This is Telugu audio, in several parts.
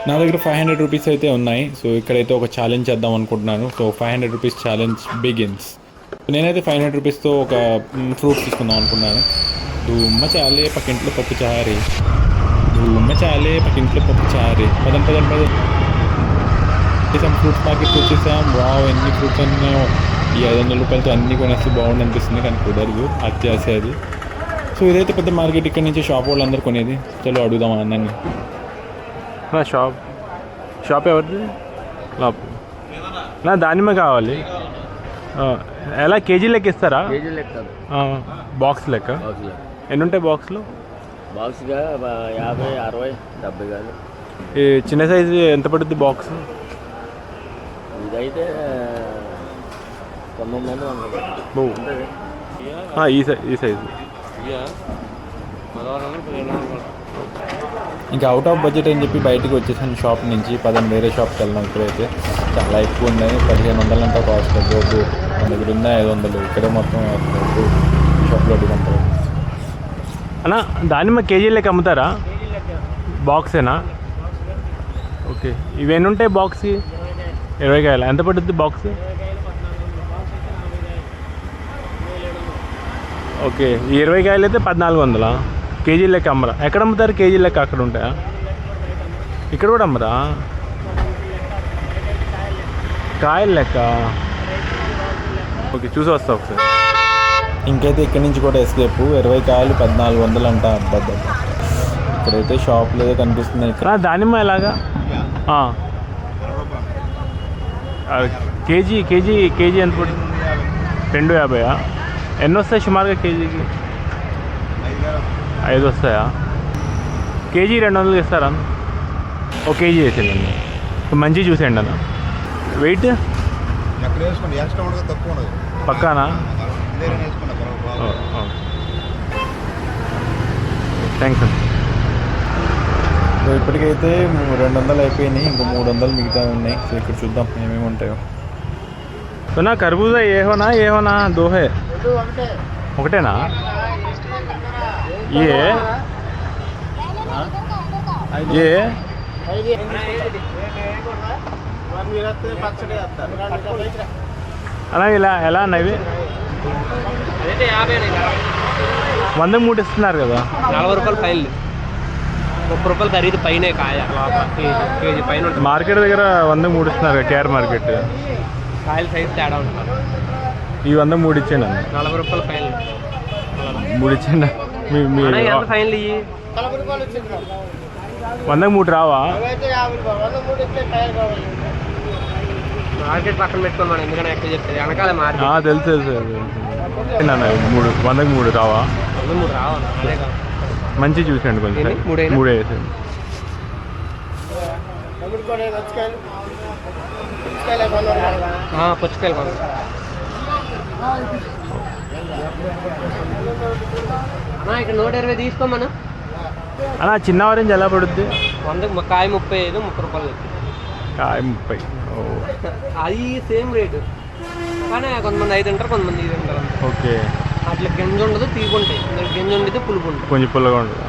నా దగ్గర 500 రూపీస్ అయితే ఉన్నాయి. సో ఇక్కడైతే ఒక ఛాలెంజ్ చేద్దాం అనుకుంటున్నాను. So 500 rupees challenge begins. నేనైతే 500 రూపీస్తో ఒక ఫ్రూట్ తీసుకుందాం అనుకున్నాను. ధూమ్మ చాలే పక్కింట్లో పప్పు చారే, ధూమ్మ చాలే పక్కింట్లో పప్పు చారే. పదం పదం పదం ఫ్రూట్స్ మార్కెట్కి వచ్చేసాం. వావ్, ఎన్ని ఫ్రూట్స్ ఉన్నాయో. ఈ 500 రూపాయలతో అన్నీ కొనేస్తే బాగుండు అనిపిస్తుంది, కానీ కుదరదు, అత్యాశ అది. సో ఇదైతే పెద్ద మార్కెట్, ఇక్కడ నుంచి షాప్ వాళ్ళు అందరు కొనేది. చలో అడుగుదాం అందరినీ. నా షాప్ ఎవరిది? నా దానిమ్మ కావాలి. ఎలా కేజీ లెక్క ఇస్తారా? కేజీ లెక్క, బాక్స్ లెక్క. ఎన్ని ఉంటాయి బాక్స్లో? బాక్స్గా 50, 60, 70 కానీ. ఈ చిన్న సైజు ఎంత పడుతుంది బాక్స్? ఇదైతే 900 ఈ సైజు. ఇంకా అవుట్ ఆఫ్ బడ్జెట్ అని చెప్పి బయటికి వచ్చేసాను షాప్ నుంచి. వేరే షాప్కి వెళ్ళినాం. ఇక్కడైతే చాలా ఎక్కువ ఉన్నాయి. 1500 అంతా కాస్ట్. గోబు మన దగ్గర ఉన్నాయి 500. ఇక్కడే మొత్తం షాప్లో అడుగుంటారు. అన్నా దానిమ్మ కేజీ లెక్క అమ్ముతారా? బాక్సేనా? ఓకే. ఇవి ఎన్ని ఉంటాయి బాక్స్కి? 20 కాయలు. ఎంత పడుతుంది బాక్స్? ఓకే. ఈ 20 కాయలు అయితే 1400. కేజీ లెక్క అమ్మరా? ఎక్కడ అమ్ముతారు కేజీ లెక్క? అక్కడ ఉంటాయా? ఇక్కడ కూడా అమ్మరా? కాయల లెక్క. ఓకే, చూసి వస్తా ఒకసారి. ఇంకైతే ఇక్కడి నుంచి కూడా ఎస్కేప్. 20 కాయలు 1400 అంట. అబ్బా, ఇక్కడైతే షాప్ లేదో కనిపిస్తుంది. ఇక్కడ దానిమ్మ ఎలాగా? కేజీ ఎంత పడుతుంది? 250. ఎన్ని వస్తాయి సుమారుగా కేజీకి? 5 వస్తాయా? కేజీ 200 ఇస్తారా? ఒక కేజీ వేసేయండి. మంచిగా చూసేయండి అన్న. వెయిట్ పక్కానా? థ్యాంక్స్ అండి. సో ఇప్పటికైతే 200 అయిపోయినాయి. ఇంకో 300 మిగతా ఉన్నాయి. సో ఇక్కడ చూద్దాం ఏమేమి ఉంటాయో. तो ना खरबूजा ये हो ना 2 है? ఒకటేనా? ये అలా ఎలా అన్న ఇవి? 100 ఇస్తున్నారు కదా. 40 రూపాయలు ఫైన్, 30 రూపాయలు ఖరీదు పైన కాయ. కేజీ పైన మార్కెట్ దగ్గర 100 ఇస్తున్నారు కదా, కేఆర్ మార్కెట్. కాయలు సైజ్ తేడా ఉంటుంది. ఈ 100 ఇచ్చేయండి అన్న. 40 రూపాయలు ఫైన్. 3 ఇచ్చేయండి. ఫైన్లు ఇవి 100 రావా? మార్కెట్ పక్కన పెట్టుకోండి మనం, ఎందుకంటే ఎక్కువ చెప్తుంది వెనకాల మార్కెట్. తెలుసు 100 రావా? 3 రావా? మంచి చూసండి కొంచెం. 3 వేసేయండి. పుచ్చకాయలు ఇక్కడ 120 తీసుకోమన్నా. అన్నా చిన్న ఆరెంజ్ ఎలా పడుద్ది? 100 కాయ 35, 30 రూపాయలు. కాయ 30. అది సేమ్ రేటు, కానీ కొంతమంది 5 తింటారు, కొంతమంది 5 తింటారు. ఓకే. అట్లా గింజ ఉండదు, తీగుంటాయి. గింజ ఉండదు, పులుపు ఉంటుంది. కొంచెం పుల్లగా ఉండదు.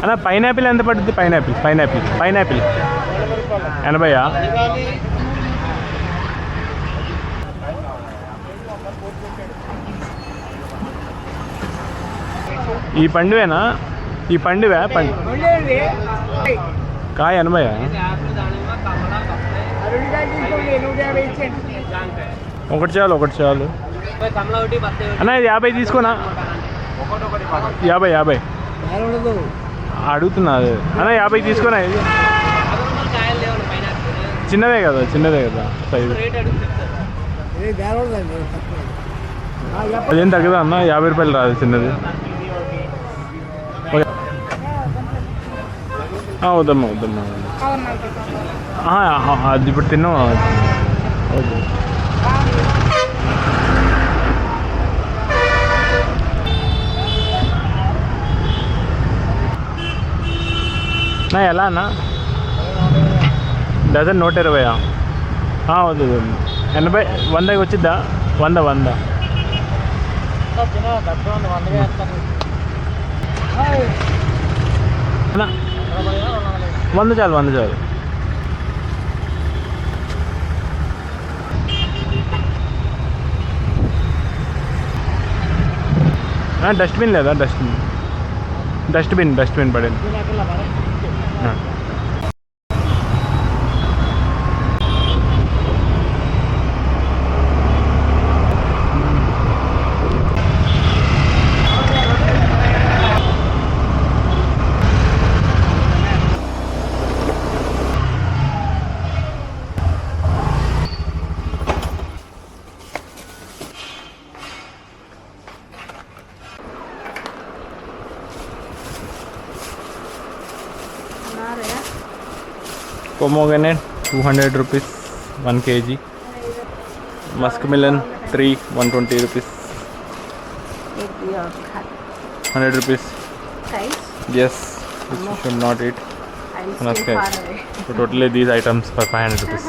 అన్న పైనాపిల్ ఎంత పడుతుంది? పైనాపిల్ 80. ఈ పండువేనా? ఈ పండువే కాయ 80. ఒకటి చాలు. అన్న ఇది 50 తీసుకోనా? 50 అడుగుతున్నా. అన్న 50 తీసుకోనా? ఇది చిన్నదే కదా సైజు. అదేం తగ్గదా అన్న? 50 రూపాయలు రాదు చిన్నది. వద్దమ్మా. అది ఇప్పుడు తిన్నాం. ఎలా అన్న? డజన్ 120. వద్దు 80. 100కి వచ్చిద్దా? 100. అన్నా 100 చాలు 100 చాలు. డస్ట్బిన్ లేదా? డస్ట్బిన్ పడింది. Pomegranate 200 rupees 1 kg. Muskmelon tree 120 rupees. 100 rupees. Yes, which you should not eat. So totally these items for 500 rupees.